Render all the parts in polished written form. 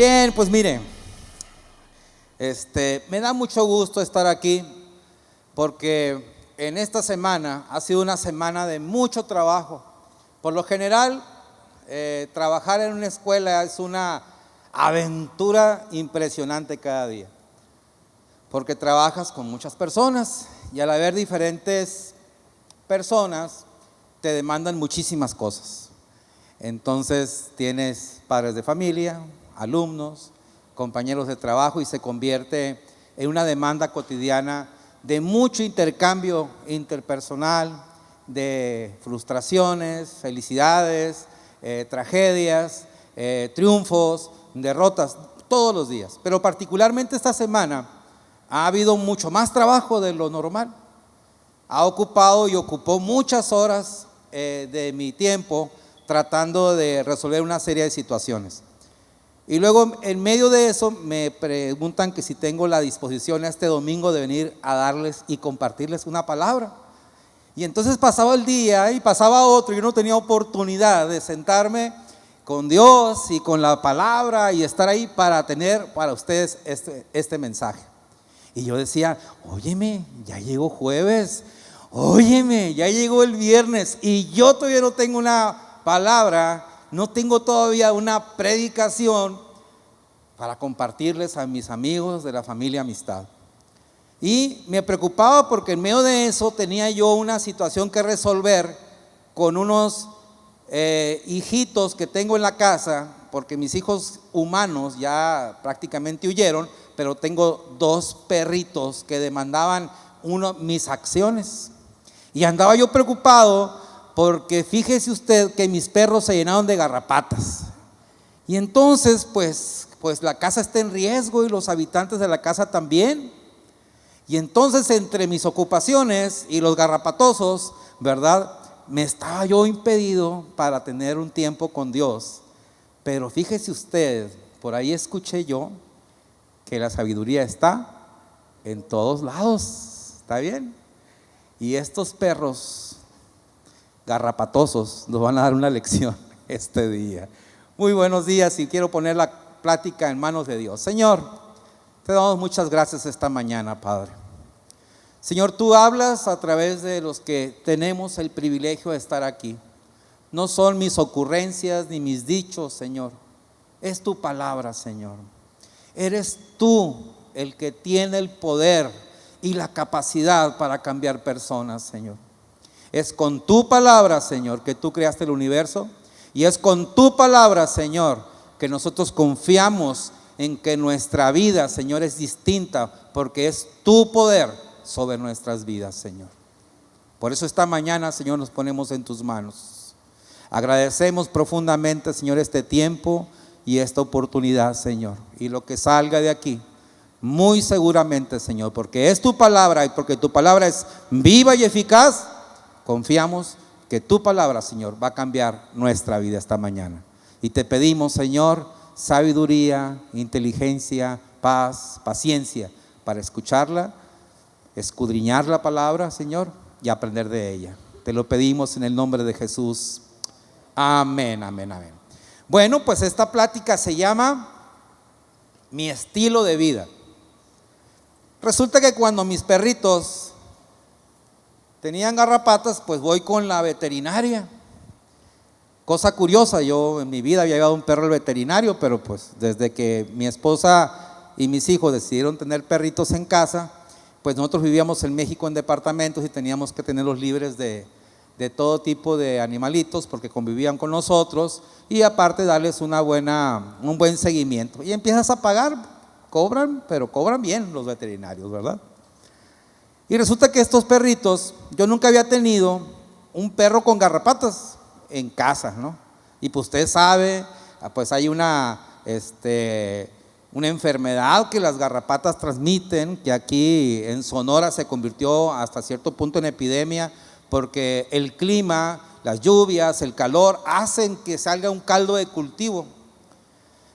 Bien, pues mire, me da mucho gusto estar aquí porque en esta semana ha sido una semana de mucho trabajo. Por lo general, trabajar en una escuela es una aventura impresionante cada día, porque trabajas con muchas personas y al haber diferentes personas te demandan muchísimas cosas. Entonces tienes padres de familia, alumnos, compañeros de trabajo y se convierte en una demanda cotidiana de mucho intercambio interpersonal, de frustraciones, felicidades, tragedias, triunfos, derrotas, todos los días. Pero particularmente esta semana ha habido mucho más trabajo de lo normal. Ha ocupado y ocupó muchas horas de mi tiempo tratando de resolver una serie de situaciones. Y luego en medio de eso me preguntan que si tengo la disposición este domingo de venir a darles y compartirles una palabra. Y entonces pasaba el día y pasaba otro y yo no tenía oportunidad de sentarme con Dios y con la palabra y estar ahí para tener para ustedes este mensaje. Y yo decía, óyeme, ya llegó jueves, óyeme, ya llegó el viernes y yo todavía no tengo una palabra, no tengo todavía una predicación para compartirles a mis amigos de la familia Amistad. Y me preocupaba porque en medio de eso tenía yo una situación que resolver con unos hijitos que tengo en la casa, porque mis hijos humanos ya prácticamente huyeron, pero tengo dos perritos que demandaban mis acciones. Y andaba yo preocupado porque fíjese usted que mis perros se llenaron de garrapatas. Y entonces pues la casa está en riesgo y los habitantes de la casa también. Y entonces entre mis ocupaciones y los garrapatosos, ¿verdad? Me estaba yo impedido para tener un tiempo con Dios. Pero fíjese usted, por ahí escuché yo que la sabiduría está en todos lados. ¿Está bien? Y estos perros garrapatosos nos van a dar una lección este día. Muy buenos días y quiero poner la plática en manos de Dios. Señor, te damos muchas gracias esta mañana, Padre. Señor, tú hablas a través de los que tenemos el privilegio de estar aquí. No son mis ocurrencias ni mis dichos, Señor. Es tu palabra, Señor. Eres tú el que tiene el poder y la capacidad para cambiar personas, Señor. Es con tu palabra, Señor, que tú creaste el universo. Y es con tu palabra, Señor, que nosotros confiamos en que nuestra vida, Señor, es distinta, porque es tu poder sobre nuestras vidas, Señor. Por eso esta mañana, Señor, nos ponemos en tus manos. Agradecemos profundamente, Señor, este tiempo y esta oportunidad, Señor. Y lo que salga de aquí, muy seguramente, Señor, porque es tu palabra y porque tu palabra es viva y eficaz, confiamos que tu palabra, Señor, va a cambiar nuestra vida esta mañana. Y te pedimos, Señor, sabiduría, inteligencia, paz, paciencia para escucharla, escudriñar la palabra, Señor, y aprender de ella. Te lo pedimos en el nombre de Jesús. Amén, amén, amén. Bueno, pues esta plática se llama Mi estilo de vida. Resulta que cuando mis perritos tenían garrapatas, pues voy con la veterinaria. Cosa curiosa, yo en mi vida había llevado un perro al veterinario, pero pues desde que mi esposa y mis hijos decidieron tener perritos en casa, pues nosotros vivíamos en México en departamentos y teníamos que tenerlos libres de todo tipo de animalitos porque convivían con nosotros y aparte darles un buen seguimiento. Y empiezas a pagar, cobran, pero cobran bien los veterinarios, ¿verdad? Y resulta que estos perritos, yo nunca había tenido un perro con garrapatas en casa, ¿no? Y pues usted sabe, pues hay una enfermedad que las garrapatas transmiten, que aquí en Sonora se convirtió hasta cierto punto en epidemia, porque el clima, las lluvias, el calor, hacen que salga un caldo de cultivo.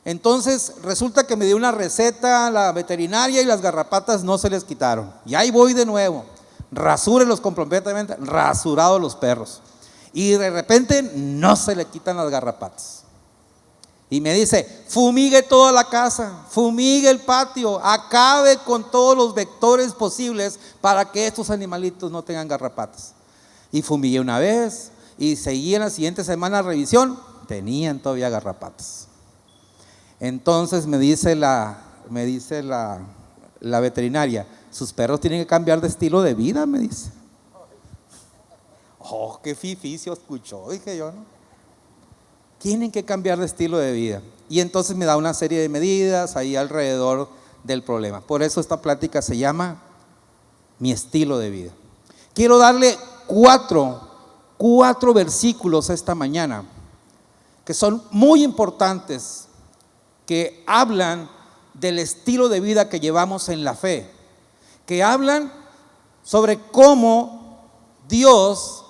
Entonces resulta que me dio una receta la veterinaria y las garrapatas no se les quitaron. Y ahí voy de nuevo, rasúrenlos completamente, rasurados los perros. Y de repente no se le quitan las garrapatas. Y me dice, fumigue toda la casa, fumigue el patio, acabe con todos los vectores posibles para que estos animalitos no tengan garrapatas. Y fumigué una vez y seguí en la siguiente semana revisión, tenían todavía garrapatas. Entonces me dice la veterinaria, sus perros tienen que cambiar de estilo de vida, me dice. Oh, qué fificio escuchó, dije yo, ¿no? Tienen que cambiar de estilo de vida. Y entonces me da una serie de medidas ahí alrededor del problema. Por eso esta plática se llama Mi estilo de vida. Quiero darle cuatro versículos esta mañana que son muy importantes, que hablan del estilo de vida que llevamos en la fe, que hablan sobre cómo Dios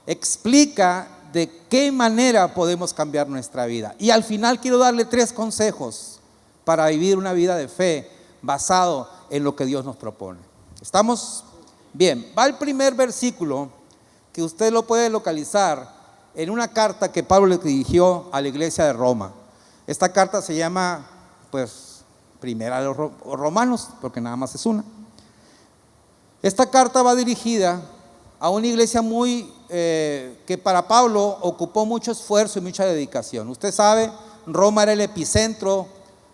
explica de qué manera podemos cambiar nuestra vida. Y al final quiero darle 3 consejos para vivir una vida de fe basado en lo que Dios nos propone. ¿Estamos? Bien, va el primer versículo que usted lo puede localizar en una carta que Pablo le dirigió a la iglesia de Roma. Esta carta se llama, pues, Primera de los Romanos, porque nada más es una. Esta carta va dirigida a una iglesia que para Pablo ocupó mucho esfuerzo y mucha dedicación. Usted sabe, Roma era el epicentro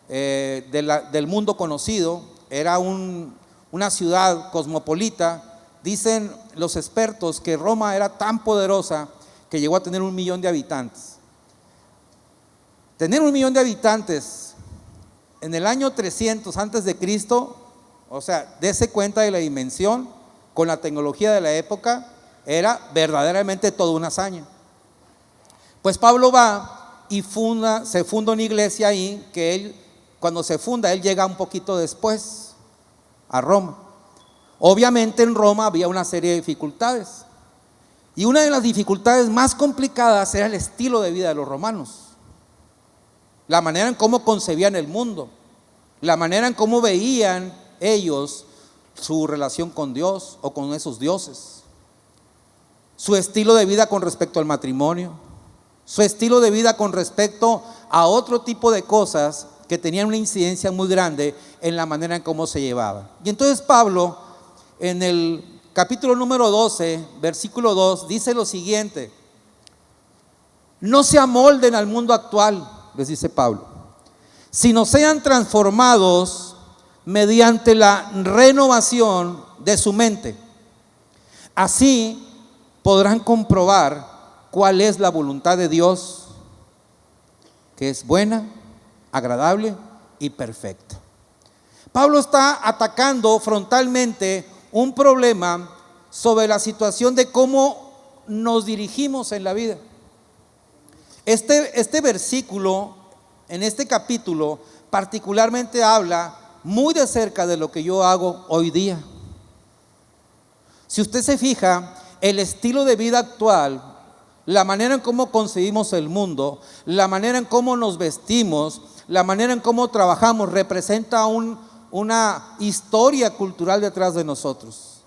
del mundo conocido, era una ciudad cosmopolita. Dicen los expertos que Roma era tan poderosa que llegó a tener 1 millón de habitantes. Tener 1 millón de habitantes en el año 300 antes de Cristo, o sea, dése cuenta de la dimensión con la tecnología de la época, era verdaderamente toda una hazaña. Pues Pablo va y se funda una iglesia ahí, que él, cuando se funda, él llega un poquito después a Roma. Obviamente en Roma había una serie de dificultades, y una de las dificultades más complicadas era el estilo de vida de los romanos, la manera en cómo concebían el mundo, la manera en cómo veían ellos su relación con Dios o con esos dioses, su estilo de vida con respecto al matrimonio, su estilo de vida con respecto a otro tipo de cosas que tenían una incidencia muy grande en la manera en cómo se llevaban. Y entonces Pablo, en el capítulo número 12, versículo 2, dice lo siguiente: no se amolden al mundo actual, les dice Pablo, sino sean transformados mediante la renovación de su mente. Así podrán comprobar cuál es la voluntad de Dios, que es buena, agradable y perfecta. Pablo está atacando frontalmente un problema sobre la situación de cómo nos dirigimos en la vida. Este versículo, en este capítulo, particularmente habla muy de cerca de lo que yo hago hoy día. Si usted se fija, el estilo de vida actual, la manera en cómo concebimos el mundo, la manera en cómo nos vestimos, la manera en cómo trabajamos, representa una historia cultural detrás de nosotros.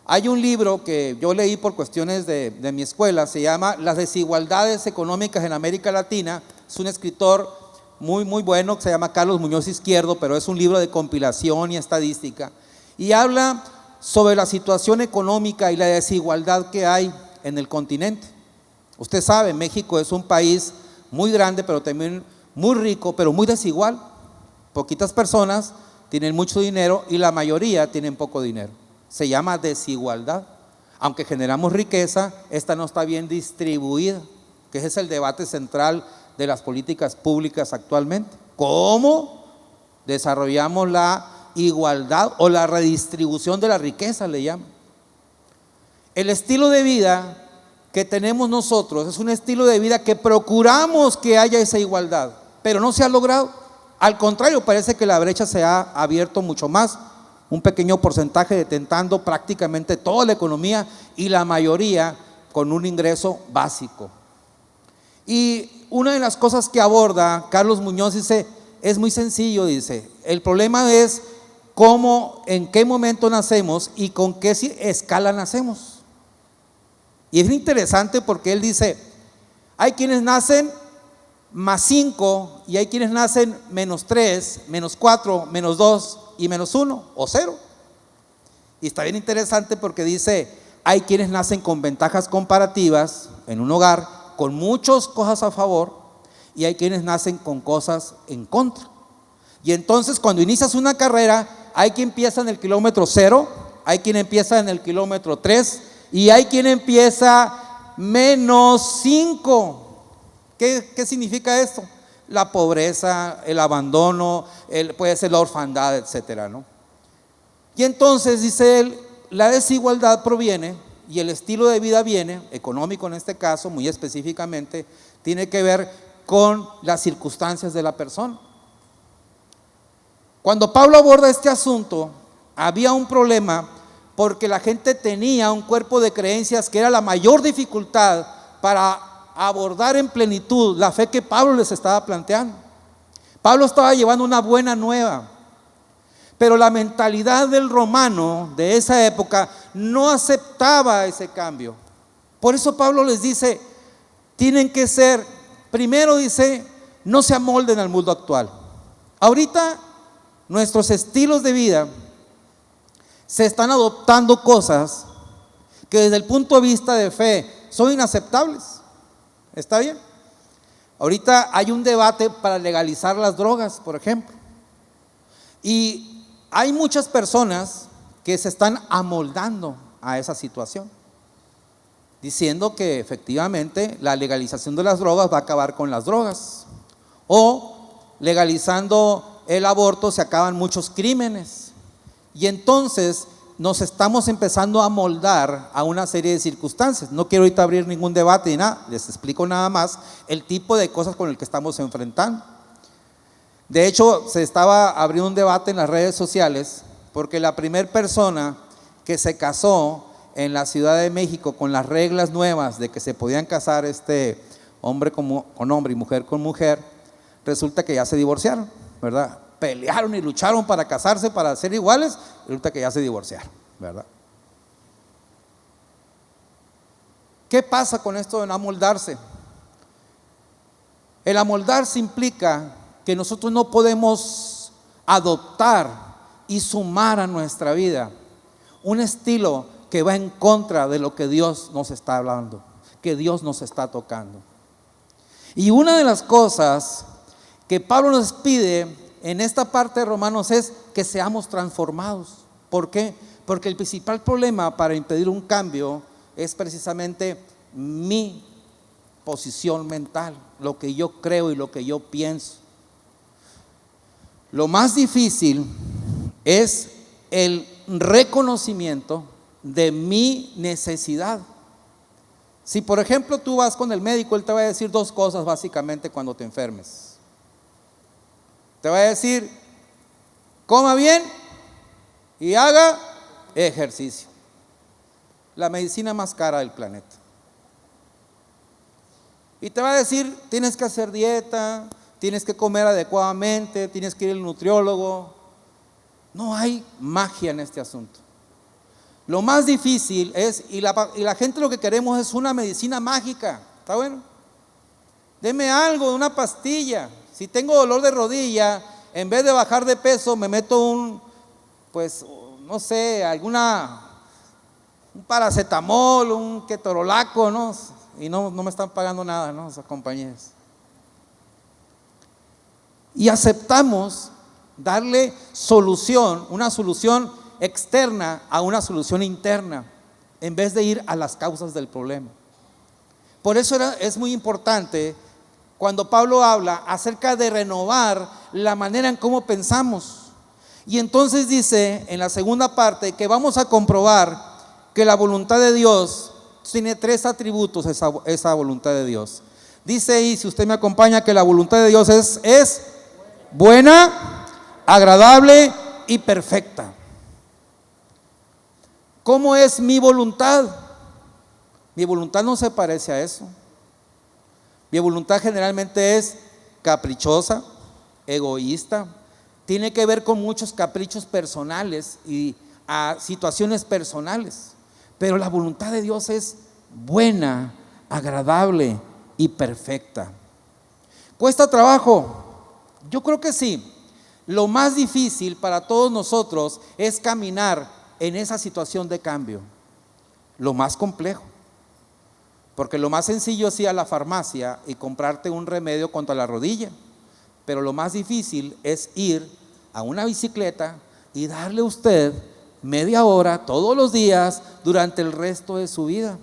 Hay un libro que yo leí por cuestiones de mi escuela, se llama Las desigualdades económicas en América Latina. Es un escritor muy bueno que se llama Carlos Muñoz Izquierdo, pero es un libro de compilación y estadística, y habla sobre la situación económica y la desigualdad que hay en el continente. Usted sabe, México es un país muy grande, pero también muy rico, pero muy desigual. Poquitas personas tienen mucho dinero y la mayoría tienen poco dinero. Se llama desigualdad. Aunque generamos riqueza, esta no está bien distribuida, que ese es el debate central de las políticas públicas actualmente. ¿Cómo desarrollamos la igualdad o la redistribución de la riqueza, le llaman? El estilo de vida que tenemos nosotros es un estilo de vida que procuramos que haya esa igualdad, pero no se ha logrado. Al contrario, parece que la brecha se ha abierto mucho más. Un pequeño porcentaje detentando prácticamente toda la economía y la mayoría con un ingreso básico. Y una de las cosas que aborda Carlos Muñoz, dice, es muy sencillo, dice, el problema es cómo, en qué momento nacemos y con qué escala nacemos. Y es interesante porque él dice, hay quienes nacen más 5, y hay quienes nacen menos 3, menos 4, menos 2 y menos 1 o 0. Y está bien interesante porque dice, hay quienes nacen con ventajas comparativas en un hogar, con muchas cosas a favor, y hay quienes nacen con cosas en contra. Y entonces cuando inicias una carrera, hay quien empieza en el kilómetro 0, hay quien empieza en el kilómetro 3 y hay quien empieza menos 5. ¿Qué significa esto? La pobreza, el abandono, puede ser la orfandad, etcétera, ¿no? Y entonces dice él, la desigualdad proviene y el estilo de vida viene, económico en este caso, muy específicamente, tiene que ver con las circunstancias de la persona. Cuando Pablo aborda este asunto, había un problema porque la gente tenía un cuerpo de creencias que era la mayor dificultad para abordar en plenitud la fe que Pablo les estaba planteando. Pablo estaba llevando una buena nueva, pero la mentalidad del romano de esa época no aceptaba ese cambio. Por eso Pablo les dice, tienen que ser, primero dice, no se amolden al mundo actual. Ahorita nuestros estilos de vida se están adoptando cosas que desde el punto de vista de fe son inaceptables. ¿Está bien? Ahorita hay un debate para legalizar las drogas, por ejemplo. Y hay muchas personas que se están amoldando a esa situación, diciendo que efectivamente la legalización de las drogas va a acabar con las drogas. O legalizando el aborto se acaban muchos crímenes. Y entonces nos estamos empezando a moldar a una serie de circunstancias. No quiero ahorita abrir ningún debate ni nada, les explico nada más el tipo de cosas con el que estamos enfrentando. De hecho, se estaba abriendo un debate en las redes sociales porque la primera persona que se casó en la Ciudad de México con las reglas nuevas de que se podían casar hombre con hombre y mujer con mujer, resulta que ya se divorciaron, ¿verdad? Pelearon y lucharon para casarse, para ser iguales, y resulta que ya se divorciaron, ¿verdad? ¿Qué pasa con esto de no amoldarse? El amoldarse implica que nosotros no podemos adoptar y sumar a nuestra vida un estilo que va en contra de lo que Dios nos está hablando, que Dios nos está tocando. Y una de las cosas que Pablo nos pide en esta parte de Romanos es que seamos transformados. ¿Por qué? Porque el principal problema para impedir un cambio es precisamente mi posición mental, lo que yo creo y lo que yo pienso. Lo más difícil es el reconocimiento de mi necesidad. Si por ejemplo tú vas con el médico, él te va a decir dos cosas básicamente cuando te enfermes. Te va a decir, coma bien y haga ejercicio. La medicina más cara del planeta. Y te va a decir, tienes que hacer dieta, tienes que comer adecuadamente, tienes que ir al nutriólogo. No hay magia en este asunto. Lo más difícil es, y la gente lo que queremos es una medicina mágica. ¿Está bueno? Deme algo, una pastilla. Si tengo dolor de rodilla, en vez de bajar de peso, me meto un paracetamol, un ketorolaco, ¿no? Y no me están pagando nada, ¿no? Esas compañías. Y aceptamos darle solución, una solución externa a una solución interna, en vez de ir a las causas del problema. Por eso es muy importante cuando Pablo habla acerca de renovar la manera en cómo pensamos. Y entonces dice en la segunda parte que vamos a comprobar que la voluntad de Dios tiene tres atributos, esa voluntad de Dios. Dice ahí, si usted me acompaña, que la voluntad de Dios es buena, agradable y perfecta. ¿Cómo es mi voluntad? Mi voluntad no se parece a eso. Mi voluntad generalmente es caprichosa, egoísta, tiene que ver con muchos caprichos personales y a situaciones personales. Pero la voluntad de Dios es buena, agradable y perfecta. ¿Cuesta trabajo? Yo creo que sí. Lo más difícil para todos nosotros es caminar en esa situación de cambio. Lo más complejo. Porque lo más sencillo es ir a la farmacia y comprarte un remedio contra la rodilla. Pero lo más difícil es ir a una bicicleta y darle a usted media hora todos los días durante el resto de su vida.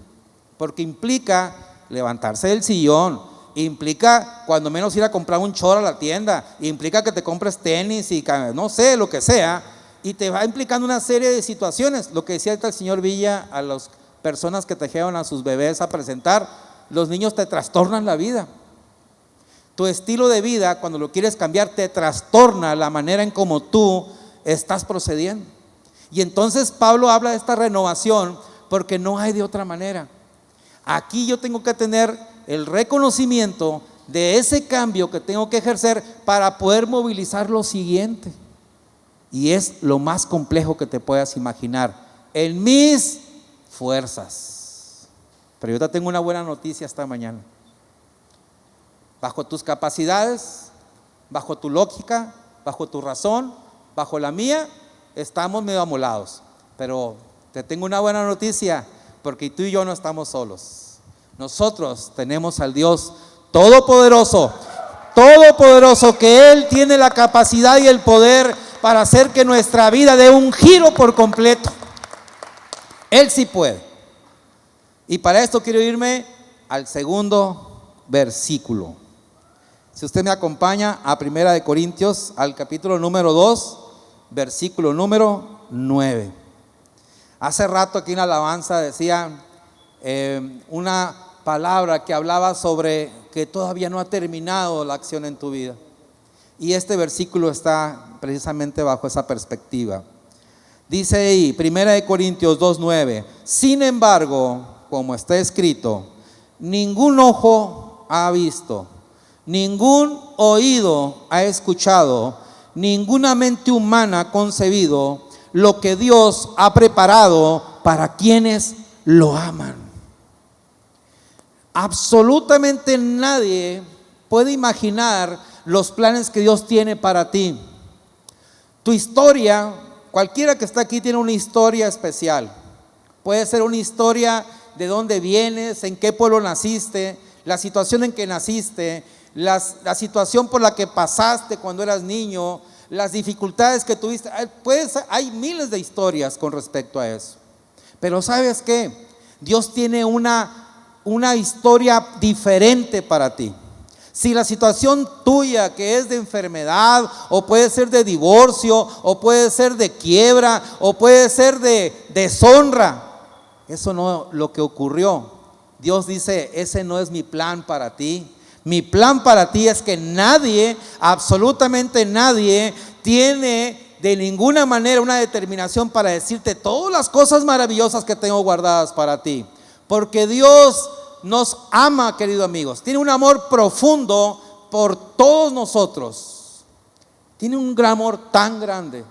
Porque implica levantarse del sillón, implica cuando menos ir a comprar un choro a la tienda, implica que te compres tenis y no sé, lo que sea, y te va implicando una serie de situaciones. Lo que decía el señor Villa a las personas que trajeron a sus bebés a presentar, los niños te trastornan la vida. Tu estilo de vida, cuando lo quieres cambiar, te trastorna la manera en cómo tú estás procediendo. Y entonces Pablo habla de esta renovación porque no hay de otra manera. Aquí yo tengo que tener el reconocimiento de ese cambio que tengo que ejercer para poder movilizar lo siguiente. Y es lo más complejo que te puedas imaginar. En mis fuerzas. Pero yo te tengo una buena noticia esta mañana. Bajo tus capacidades, bajo tu lógica, bajo tu razón, bajo la mía, estamos medio amolados. Pero te tengo una buena noticia, porque tú y yo no estamos solos. Nosotros tenemos al Dios todopoderoso, que Él tiene la capacidad y el poder para hacer que nuestra vida dé un giro por completo. Él sí puede. Y para esto quiero irme al segundo versículo. Si usted me acompaña a 1 Corintios, al capítulo número 2, versículo número 9. Hace rato aquí en alabanza decía una palabra que hablaba sobre que todavía no ha terminado la acción en tu vida. Y este versículo está precisamente bajo esa perspectiva. Dice ahí, 1 Corintios 2:9, sin embargo, como está escrito, ningún ojo ha visto, ningún oído ha escuchado, ninguna mente humana ha concebido lo que Dios ha preparado para quienes lo aman. Absolutamente nadie puede imaginar los planes que Dios tiene para ti. Tu historia, cualquiera que está aquí tiene una historia especial. Puede ser una historia de dónde vienes, en qué pueblo naciste, la situación en que naciste, la situación por la que pasaste cuando eras niño, las dificultades que tuviste. Hay miles de historias con respecto a eso. Pero ¿sabes qué? Dios tiene una historia diferente para ti. Si la situación tuya, que es de enfermedad, o puede ser de divorcio, o puede ser de quiebra, o puede ser de deshonra, eso no lo que ocurrió. Dios dice, ese no es mi plan para ti. Mi plan para ti es que nadie, absolutamente nadie, tiene de ninguna manera una determinación para decirte todas las cosas maravillosas que tengo guardadas para ti. Porque Dios nos ama, queridos amigos. Tiene un amor profundo por todos nosotros. Tiene un gran amor tan grande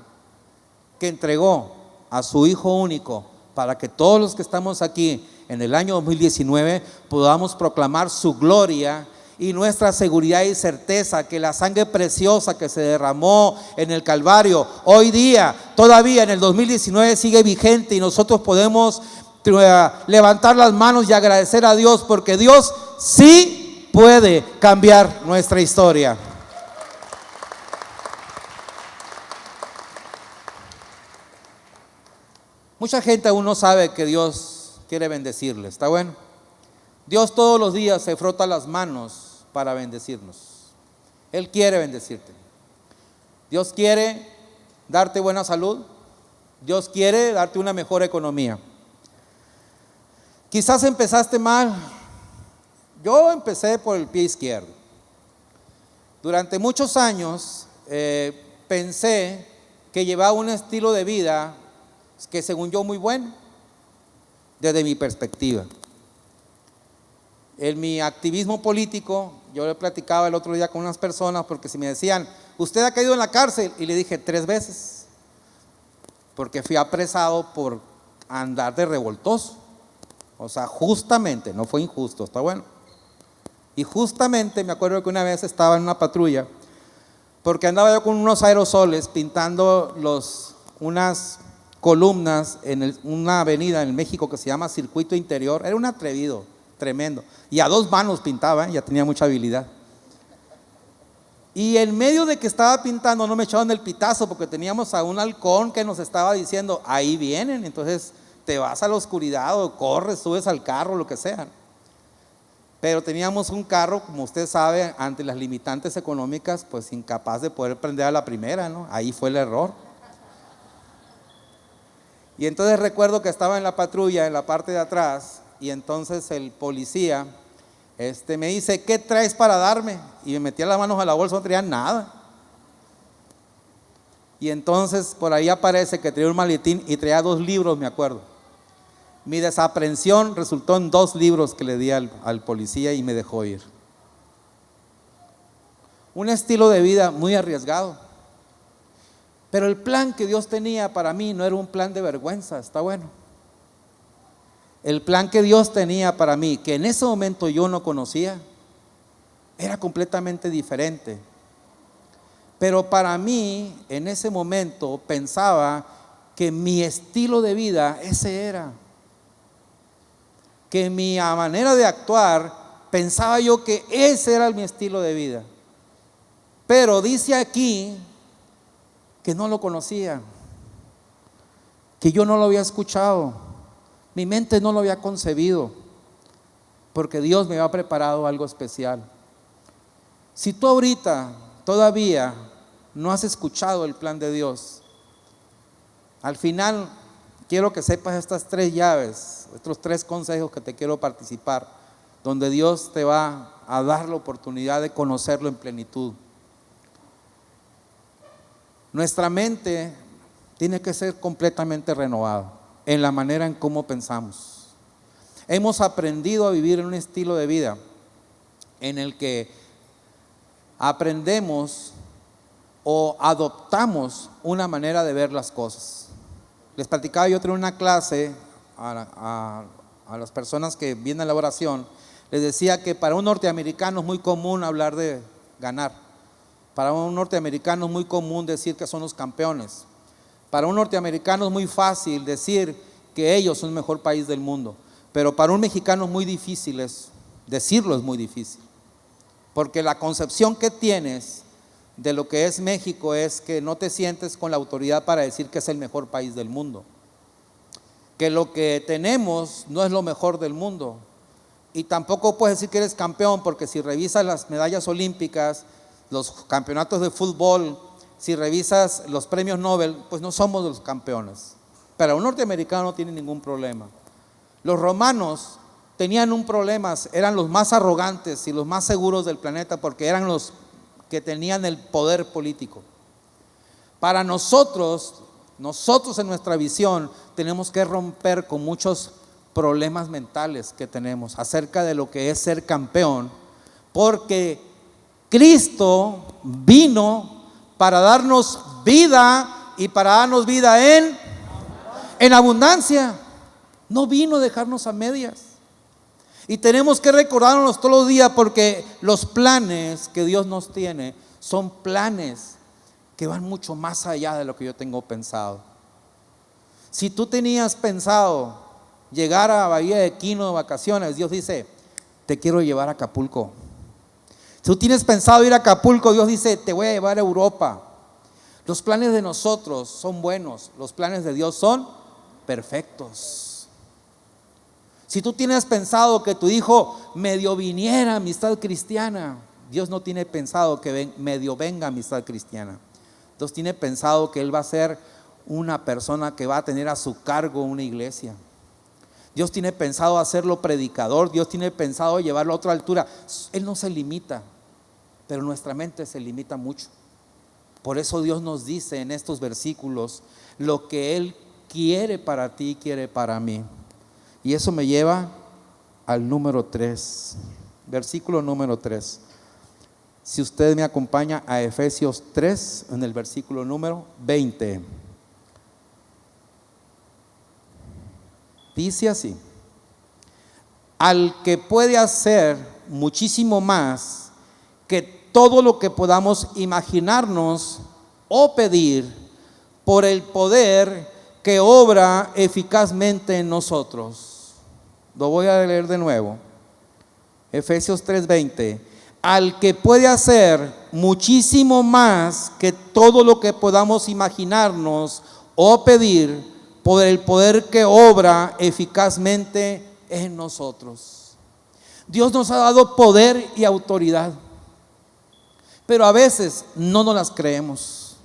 que entregó a su Hijo único para que todos los que estamos aquí en el año 2019 podamos proclamar su gloria y nuestra seguridad y certeza que la sangre preciosa que se derramó en el Calvario hoy día, todavía en el 2019, sigue vigente, y nosotros podemos levantar las manos y agradecer a Dios, porque Dios sí puede cambiar nuestra historia. Mucha gente aún no sabe que Dios quiere bendecirle. ¿Está bueno? Dios todos los días se frota las manos para bendecirnos. Él quiere bendecirte. Dios quiere darte buena salud. Dios quiere darte una mejor economía. Quizás empezaste mal. Yo empecé por el pie izquierdo. Durante muchos años pensé que llevaba un estilo de vida que según yo muy bueno, desde mi perspectiva. En mi activismo político, yo le platicaba el otro día con unas personas, porque si me decían, ¿usted ha caído en la cárcel? Y le dije 3 veces, porque fui apresado por andar de revoltoso. O sea, justamente, no fue injusto, está bueno. Y justamente me acuerdo que una vez estaba en una patrulla, porque andaba yo con unos aerosoles pintando unas columnas en una avenida en México que se llama Circuito Interior. Era un atrevido, tremendo. Y a 2 manos pintaba, ya tenía mucha habilidad. Y en medio de que estaba pintando no me echaban el pitazo, porque teníamos a un halcón que nos estaba diciendo, ahí vienen. Entonces te vas a la oscuridad o corres, subes al carro, lo que sea. Pero teníamos un carro, como usted sabe, ante las limitantes económicas, pues incapaz de poder prender a la primera, ¿no? Ahí fue el error. Y entonces recuerdo que estaba en la patrulla, en la parte de atrás, y entonces el policía me dice, ¿qué traes para darme? Y me metía las manos a la bolsa, no traía nada. Y entonces por ahí aparece que traía un maletín y traía 2 libros, me acuerdo. Mi desaprensión resultó en 2 libros que le di al policía y me dejó ir. Un estilo de vida muy arriesgado. Pero el plan que Dios tenía para mí no era un plan de vergüenza, está bueno. El plan que Dios tenía para mí, que en ese momento yo no conocía, era completamente diferente. Pero para mí, en ese momento, pensaba que mi estilo de vida ese era. Que mi manera de actuar, pensaba yo que ese era mi estilo de vida. Pero dice aquí que no lo conocía, que yo no lo había escuchado, mi mente no lo había concebido, porque Dios me había preparado algo especial. Si tú ahorita todavía no has escuchado el plan de Dios, al final quiero que sepas estas 3 llaves, estos 3 consejos que te quiero participar, donde Dios te va a dar la oportunidad de conocerlo en plenitud. Nuestra mente tiene que ser completamente renovada en la manera en cómo pensamos. Hemos aprendido a vivir en un estilo de vida en el que aprendemos o adoptamos una manera de ver las cosas. Les platicaba yo en una clase a las personas que vienen a la oración, les decía que para un norteamericano es muy común hablar de ganar. Para un norteamericano es muy común decir que son los campeones. Para un norteamericano es muy fácil decir que ellos son el mejor país del mundo. Pero para un mexicano es muy difícil decirlo, es muy difícil. Porque la concepción que tienes de lo que es México es que no te sientes con la autoridad para decir que es el mejor país del mundo. Que lo que tenemos no es lo mejor del mundo. Y tampoco puedes decir que eres campeón, porque si revisas las medallas olímpicas, los campeonatos de fútbol, si revisas los premios Nobel, pues no somos los campeones. Pero un norteamericano no tiene ningún problema. Los romanos tenían un problema, eran los más arrogantes y los más seguros del planeta, porque eran los que tenían el poder político. Para nosotros en nuestra visión, tenemos que romper con muchos problemas mentales que tenemos acerca de lo que es ser campeón, porque Cristo vino para darnos vida y para darnos vida en abundancia. No vino a dejarnos a medias. Y tenemos que recordarnos todos los días, porque los planes que Dios nos tiene son planes que van mucho más allá de lo que yo tengo pensado. Si tú tenías pensado llegar a Bahía de Quino de vacaciones, Dios dice, te quiero llevar a Acapulco. Si tú tienes pensado ir a Acapulco, Dios dice, te voy a llevar a Europa. Los planes de nosotros son buenos, los planes de Dios son perfectos. Si tú tienes pensado que tu hijo medio viniera a Amistad Cristiana, Dios no tiene pensado que medio venga a Amistad Cristiana. Dios tiene pensado que él va a ser una persona que va a tener a su cargo una iglesia. Dios tiene pensado hacerlo predicador, Dios tiene pensado llevarlo a otra altura. Él no se limita, pero nuestra mente se limita mucho. Por eso Dios nos dice en estos versículos lo que Él quiere para ti, quiere para mí. Y eso me lleva al número 3, versículo número 3. Si usted me acompaña a Efesios 3, en el versículo número 20. Dice así: al que puede hacer muchísimo más que todo lo que podamos imaginarnos o pedir por el poder que obra eficazmente en nosotros. Lo voy a leer de nuevo. Efesios 3:20. Al que puede hacer muchísimo más que todo lo que podamos imaginarnos o pedir por el poder que obra eficazmente en nosotros. Dios nos ha dado poder y autoridad, pero a veces no nos las creemos.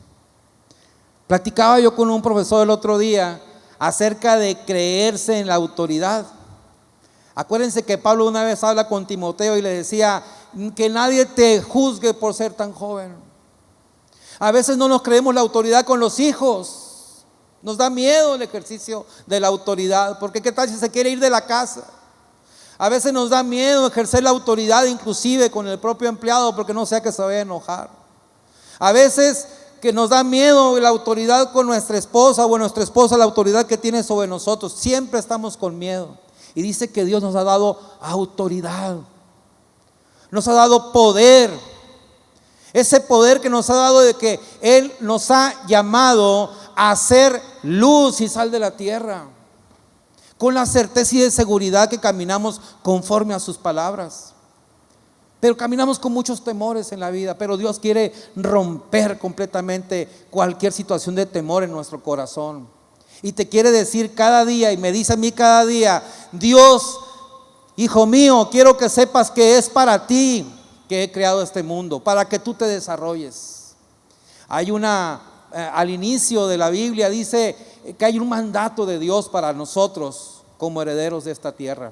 Platicaba yo con un profesor el otro día acerca de creerse en la autoridad. Acuérdense que Pablo una vez habla con Timoteo y le decía que nadie te juzgue por ser tan joven. A veces no nos creemos la autoridad con los hijos. Nos da miedo el ejercicio de la autoridad, porque qué tal si se quiere ir de la casa. A veces nos da miedo ejercer la autoridad inclusive con el propio empleado, porque no sea que se vaya a enojar. A veces que nos da miedo la autoridad con nuestra esposa o nuestra esposa la autoridad que tiene sobre nosotros. Siempre estamos con miedo. Y dice que Dios nos ha dado autoridad, nos ha dado poder. Ese poder que nos ha dado de que Él nos ha llamado a ser luz y sal de la tierra, con la certeza y de seguridad que caminamos conforme a sus palabras. Pero caminamos con muchos temores en la vida, pero Dios quiere romper completamente cualquier situación de temor en nuestro corazón. Y te quiere decir cada día, y me dice a mí cada día: Dios, hijo mío, quiero que sepas que es para ti que he creado este mundo, para que tú te desarrolles. Hay al inicio de la Biblia dice que hay un mandato de Dios para nosotros como herederos de esta tierra.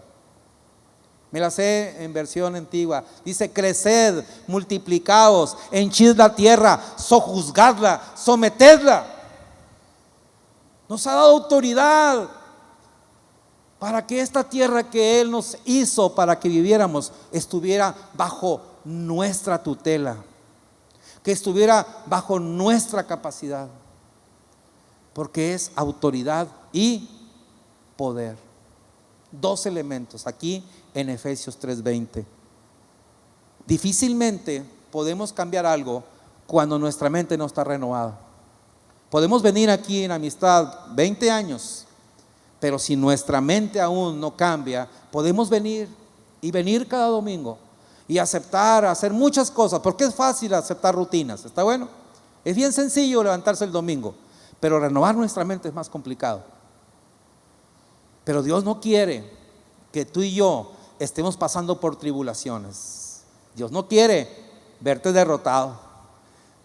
Me la sé en versión antigua. Dice: creced, multiplicaos, henchid la tierra, sojuzgadla, sometedla. Nos ha dado autoridad para que esta tierra que Él nos hizo para que viviéramos estuviera bajo nuestra tutela, que estuviera bajo nuestra capacidad, porque es autoridad y poder. Dos elementos aquí en Efesios 3:20. Difícilmente podemos cambiar algo cuando nuestra mente no está renovada. Podemos venir aquí en amistad 20 años, pero si nuestra mente aún no cambia, podemos venir cada domingo y aceptar, hacer muchas cosas, porque es fácil aceptar rutinas, ¿está bueno? Es bien sencillo levantarse el domingo, pero renovar nuestra mente es más complicado. Pero Dios no quiere que tú y yo estemos pasando por tribulaciones. Dios no quiere verte derrotado.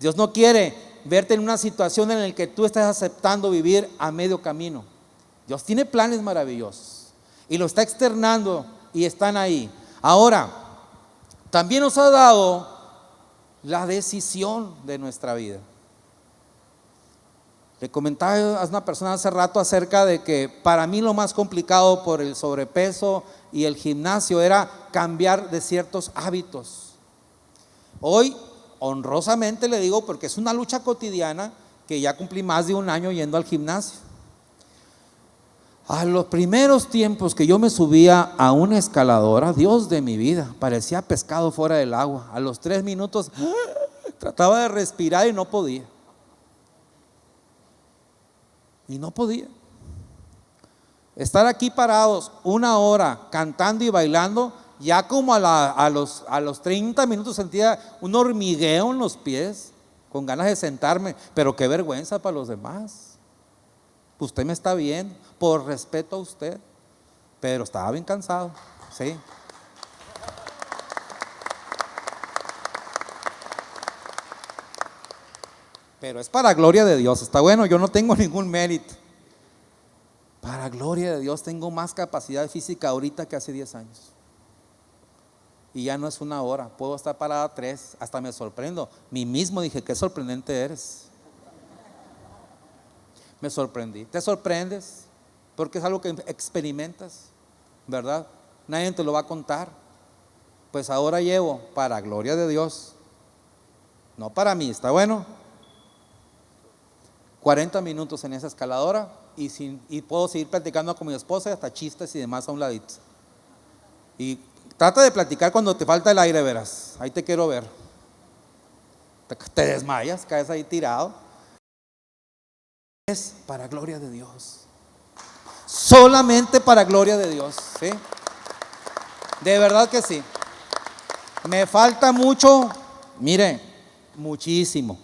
Dios no quiere verte en una situación en la que tú estás aceptando vivir a medio camino. Dios tiene planes maravillosos y lo está externando y están ahí. Ahora, también nos ha dado la decisión de nuestra vida. Le comentaba a una persona hace rato acerca de que para mí lo más complicado por el sobrepeso y el gimnasio era cambiar de ciertos hábitos. Hoy honrosamente le digo, porque es una lucha cotidiana, que ya cumplí más de un año yendo al gimnasio. A los primeros tiempos que yo me subía a una escaladora, Dios de mi vida, parecía pescado fuera del agua. A los 3 minutos trataba de respirar y no podía. Estar aquí parados 1 hora cantando y bailando, ya como a los 30 minutos sentía un hormigueo en los pies, con ganas de sentarme, pero qué vergüenza para los demás. Usted me está viendo, por respeto a usted, pero estaba bien cansado, sí. Pero es para gloria de Dios, está bueno, yo no tengo ningún mérito. Para gloria de Dios tengo más capacidad física ahorita que hace 10 años. Y ya no es 1 hora, puedo estar parada 3, hasta me sorprendo. Mí mismo dije: qué sorprendente eres. Me sorprendí. ¿Te sorprendes? Porque es algo que experimentas, ¿verdad? Nadie te lo va a contar. Pues ahora llevo, para gloria de Dios, no para mí, ¿está bueno? 40 minutos en esa escaladora y puedo seguir platicando con mi esposa y hasta chistes y demás a un ladito. Y Trata de platicar cuando te falta el aire, verás. Ahí te quiero ver. Te desmayas, caes ahí tirado. Es para gloria de Dios. Solamente para gloria de Dios, ¿sí? De verdad que sí. Me falta mucho, mire, muchísimo.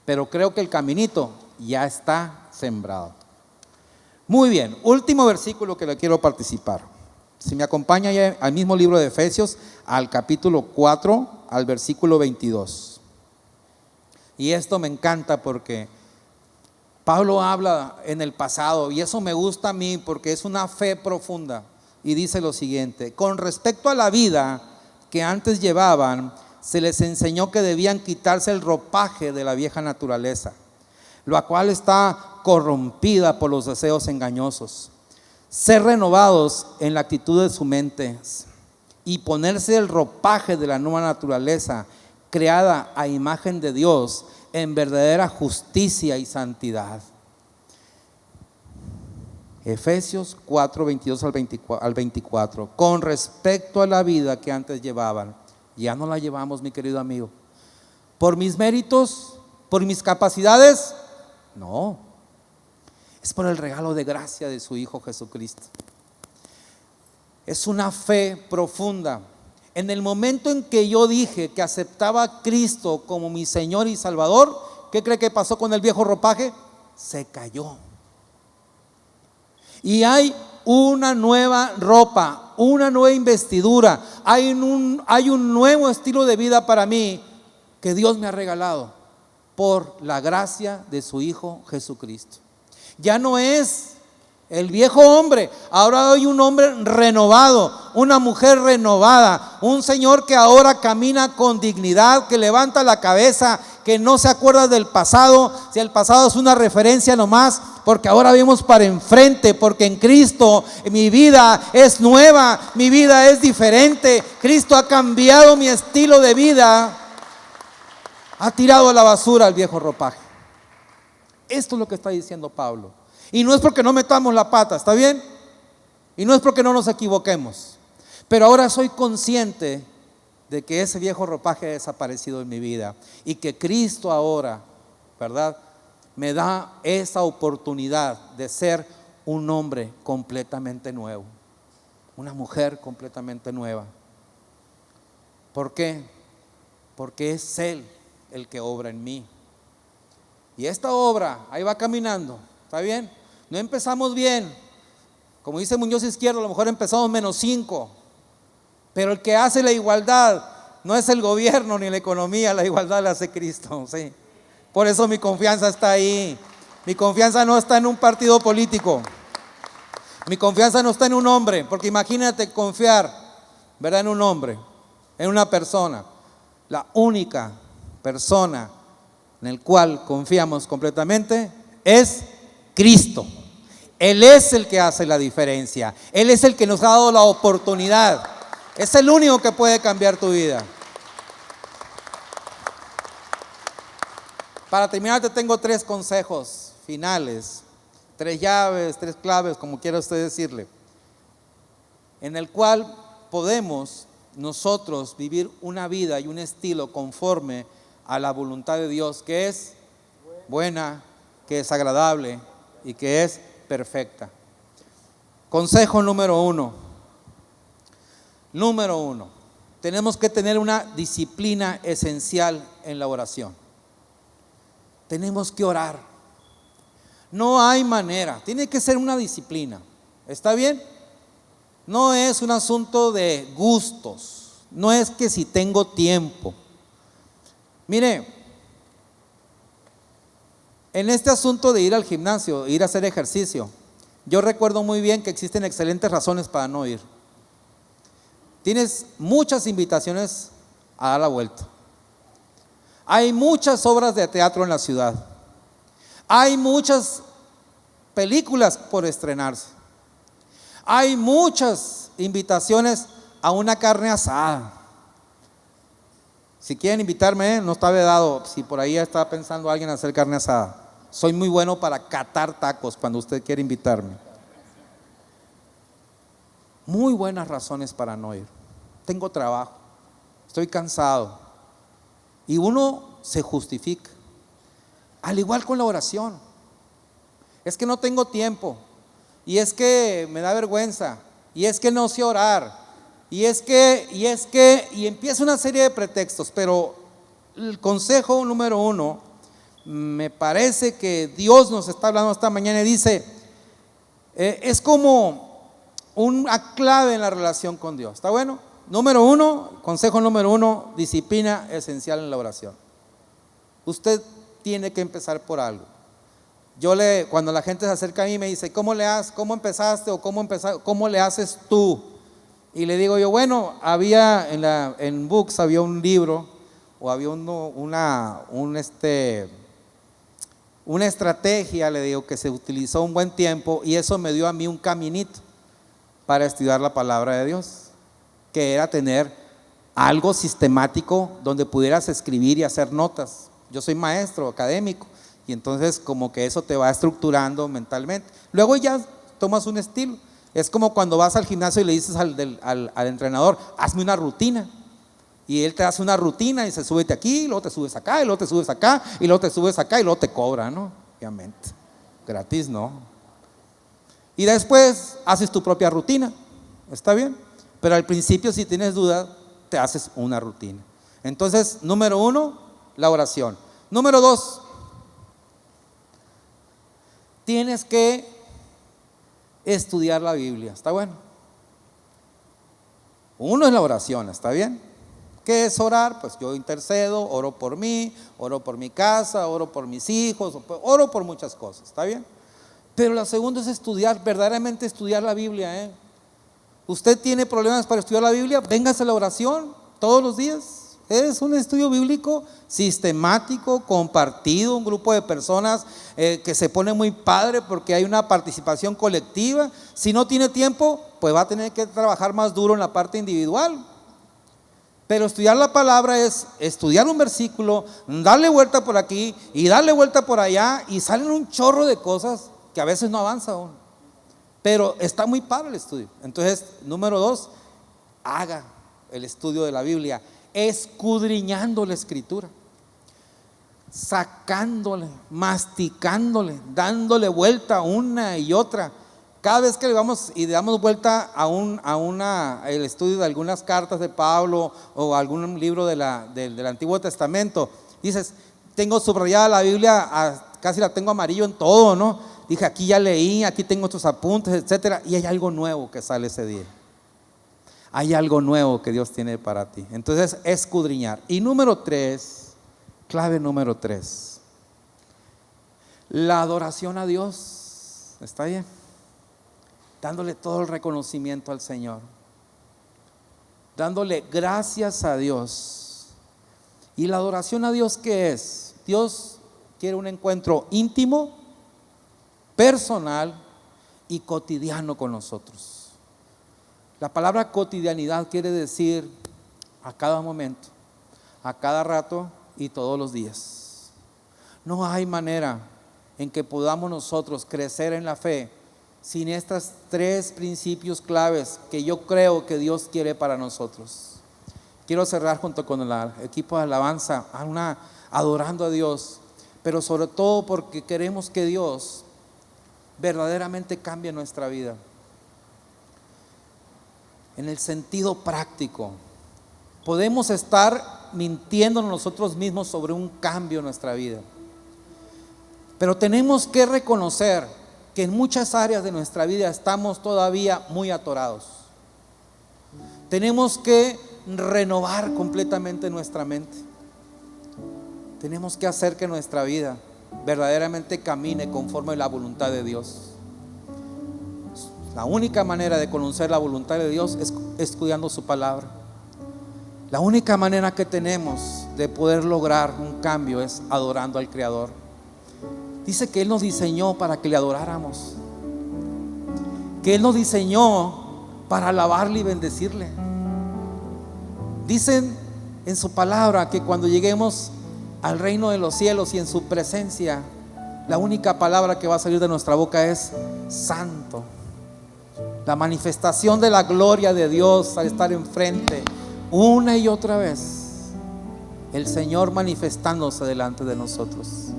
Pero creo que el caminito ya está sembrado. Muy bien, último versículo que le quiero participar. Si me acompaña ya al mismo libro de Efesios, al capítulo 4, al versículo 22. Y esto me encanta porque Pablo habla en el pasado, y eso me gusta a mí porque es una fe profunda. Y dice lo siguiente: con respecto a la vida que antes llevaban, se les enseñó que debían quitarse el ropaje de la vieja naturaleza, la cual está corrompida por los deseos engañosos. Ser renovados en la actitud de su mente y ponerse el ropaje de la nueva naturaleza, creada a imagen de Dios, en verdadera justicia y santidad. Efesios 4, 22 al 24. Con respecto a la vida que antes llevaban, ya no la llevamos, mi querido amigo. ¿Por mis méritos? ¿Por mis capacidades? No. Es por el regalo de gracia de su Hijo Jesucristo. Es una fe profunda. En el momento en que yo dije que aceptaba a Cristo como mi Señor y Salvador, ¿qué cree que pasó con el viejo ropaje? Se cayó. Y hay una nueva ropa, una nueva investidura, hay un nuevo estilo de vida para mí que Dios me ha regalado por la gracia de su Hijo Jesucristo. Ya no es el viejo hombre, ahora hay un hombre renovado, una mujer renovada, un Señor que ahora camina con dignidad, que levanta la cabeza, que no se acuerda del pasado, si el pasado es una referencia nomás, porque ahora vemos para enfrente, porque en Cristo mi vida es nueva, mi vida es diferente. Cristo ha cambiado mi estilo de vida, ha tirado a la basura el viejo ropaje. Esto es lo que está diciendo Pablo. Y no es porque no metamos la pata, ¿está bien? Y no es porque no nos equivoquemos. Pero ahora soy consciente de que ese viejo ropaje ha desaparecido en mi vida y que Cristo ahora, ¿verdad?, me da esa oportunidad de ser un hombre completamente nuevo, una mujer completamente nueva. ¿Por qué? Porque es Él el que obra en mí. Y esta obra ahí va caminando, ¿está bien? No empezamos bien, como dice Muñoz Izquierdo, a lo mejor empezamos -5, pero el que hace la igualdad no es el gobierno ni la economía, la igualdad la hace Cristo, ¿sí? Por eso mi confianza está ahí. Mi confianza no está en un partido político, mi confianza no está en un hombre, porque imagínate confiar, ¿verdad?, en un hombre, en una persona. La única persona en el cual confiamos completamente es Cristo. Él es el que hace la diferencia. Él es el que nos ha dado la oportunidad. Es el único que puede cambiar tu vida. Para terminar, te tengo 3 consejos finales, 3 llaves, 3 claves, como quiera usted decirle, en el cual podemos nosotros vivir una vida y un estilo conforme a la voluntad de Dios, que es buena, que es agradable y que es perfecta. Consejo número 1. Número 1. Tenemos que tener una disciplina esencial en la oración. Tenemos que orar. No hay manera, tiene que ser una disciplina. ¿Está bien? No es un asunto de gustos, no es que si tengo tiempo. Mire, en este asunto de ir al gimnasio, ir a hacer ejercicio, yo recuerdo muy bien que existen excelentes razones para no ir. Tienes muchas invitaciones a dar la vuelta. Hay muchas obras de teatro en la ciudad. Hay muchas películas por estrenarse. Hay muchas invitaciones a una carne asada. Si quieren invitarme, no está vedado. Si por ahí está pensando alguien a hacer carne asada, soy muy bueno para catar tacos cuando usted quiere invitarme. muy buenas razones para no ir. Tengo trabajo, estoy cansado. Y uno se justifica. Al igual con la oración. Es que no tengo tiempo. Y es que me da vergüenza. Y es que no sé orar. Y empieza una serie de pretextos. Pero el consejo número 1, me parece que Dios nos está hablando esta mañana y dice, es como una clave en la relación con Dios. ¿Está bueno? Consejo número 1, disciplina esencial en la oración. Usted tiene que empezar por algo. Cuando la gente se acerca a mí y me dice, ¿cómo empezaste? O ¿cómo le haces tú? Y le digo yo, bueno, en Books había un libro, o había una estrategia, le digo, que se utilizó un buen tiempo, y eso me dio a mí un caminito para estudiar la palabra de Dios, que era tener algo sistemático donde pudieras escribir y hacer notas. Yo soy maestro académico y entonces como que eso te va estructurando mentalmente. Luego ya tomas un estilo. Es como cuando vas al gimnasio y le dices al entrenador, hazme una rutina. Y él te hace una rutina y dice, súbete aquí, y luego te subes acá, y luego te subes acá, y luego te subes acá, y luego te cobra, ¿no? Obviamente. Gratis, ¿no? Y después haces tu propia rutina. ¿Está bien? Pero al principio, si tienes dudas, te haces una rutina. Entonces, número 1, la oración. Número 2, tienes que estudiar la Biblia. ¿Está bueno? 1 es la oración, ¿está bien? ¿Qué es orar? Pues yo intercedo, oro por mí, oro por mi casa, oro por mis hijos, oro por muchas cosas. ¿Está bien? Pero la segunda es verdaderamente estudiar la Biblia, ¿Usted tiene problemas para estudiar la Biblia? Véngase a la oración todos los días. Es un estudio bíblico sistemático, compartido, un grupo de personas que se pone muy padre porque hay una participación colectiva. Si no tiene tiempo, pues va a tener que trabajar más duro en la parte individual. Pero estudiar la palabra es estudiar un versículo, darle vuelta por aquí y darle vuelta por allá, y salen un chorro de cosas que a veces no avanza uno. Pero está muy padre el estudio. Entonces, número 2, haga el estudio de la Biblia, escudriñando la Escritura, sacándole, masticándole, dándole vuelta una y otra. Cada vez que le damos vuelta el estudio de algunas cartas de Pablo o algún libro del Antiguo Testamento, dices, tengo subrayada la Biblia, casi la tengo amarillo en todo, ¿no? Dije, aquí ya leí, aquí tengo estos apuntes, etcétera, y hay algo nuevo que sale ese día. Hay algo nuevo que Dios tiene para ti. Entonces, escudriñar. Y número 3, clave número 3, la adoración a Dios. ¿Está bien? Dándole todo el reconocimiento al Señor, dándole gracias a Dios. ¿Y la adoración a Dios qué es? Dios quiere un encuentro íntimo, personal y cotidiano con nosotros. La palabra cotidianidad quiere decir a cada momento, a cada rato y todos los días. No hay manera en que podamos nosotros crecer en la fe sin estos 3 principios claves que yo creo que Dios quiere para nosotros. Quiero cerrar junto con el equipo de alabanza, adorando a Dios, pero sobre todo porque queremos que Dios verdaderamente cambie nuestra vida. En el sentido práctico, podemos estar mintiéndonos nosotros mismos sobre un cambio en nuestra vida, pero tenemos que reconocer que en muchas áreas de nuestra vida estamos todavía muy atorados. Tenemos que renovar completamente nuestra mente. Tenemos que hacer que nuestra vida verdaderamente camine conforme a la voluntad de Dios. La única manera de conocer la voluntad de Dios es estudiando su palabra. La única manera que tenemos de poder lograr un cambio es adorando al Creador. Dice que Él nos diseñó para que le adoráramos, que Él nos diseñó para alabarle y bendecirle. Dicen en su palabra que cuando lleguemos al reino de los cielos y en su presencia, la única palabra que va a salir de nuestra boca es santo. La manifestación de la gloria de Dios al estar enfrente una y otra vez, el Señor manifestándose delante de nosotros.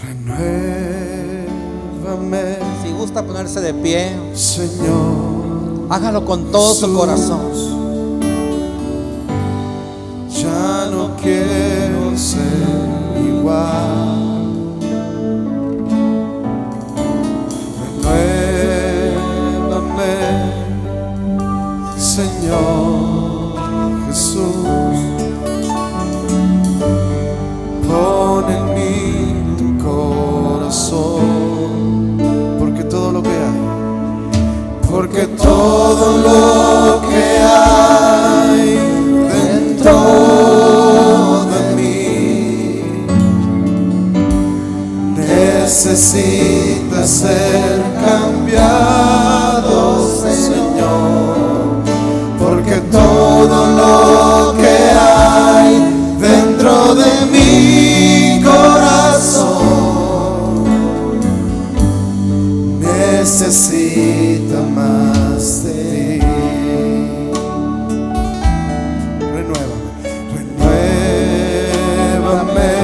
Renuévame, Si gusta ponerse de pie, Señor, hágalo con todo su corazón. ya no quiero ser igual. Renuévame, Señor Jesús. Pon en mí tu corazón, porque todo lo que hay, porque todo lo que hay dentro de mí necesita ser cambiado, Señor, porque todo lo que hay dentro de mi corazón necesita más de ti. Renuévame,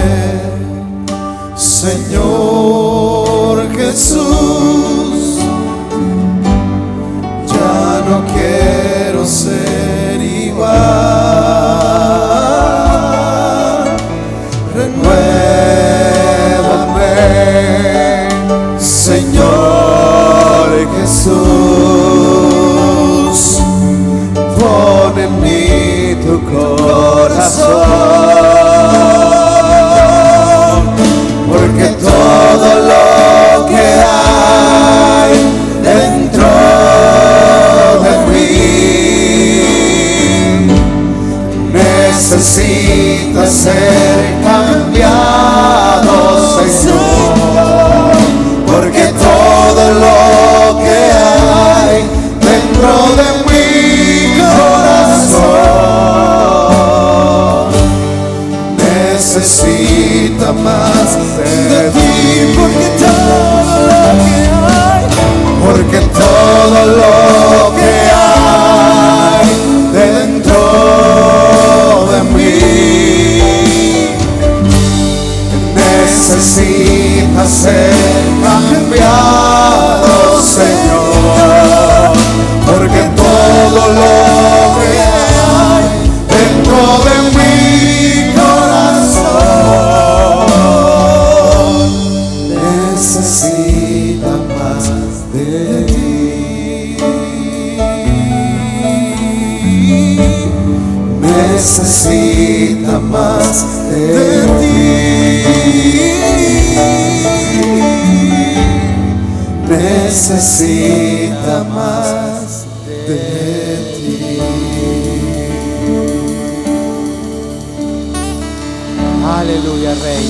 Señor Jesús. Ya no quiero ser igual. Renuévame, Señor Jesús. Pon en mí tu corazón, porque todo lo que hay dentro de mí necesita ser cambiado, Señor, porque todo lo que hay dentro de mi corazón necesita más de ti, porque todo lo que hay dentro de mí necesita ser cambiado, Señor, porque todo lo que hay dentro de mi corazón necesita más de ti. Necesita más de ti. Necesita más de ti. Aleluya, Rey.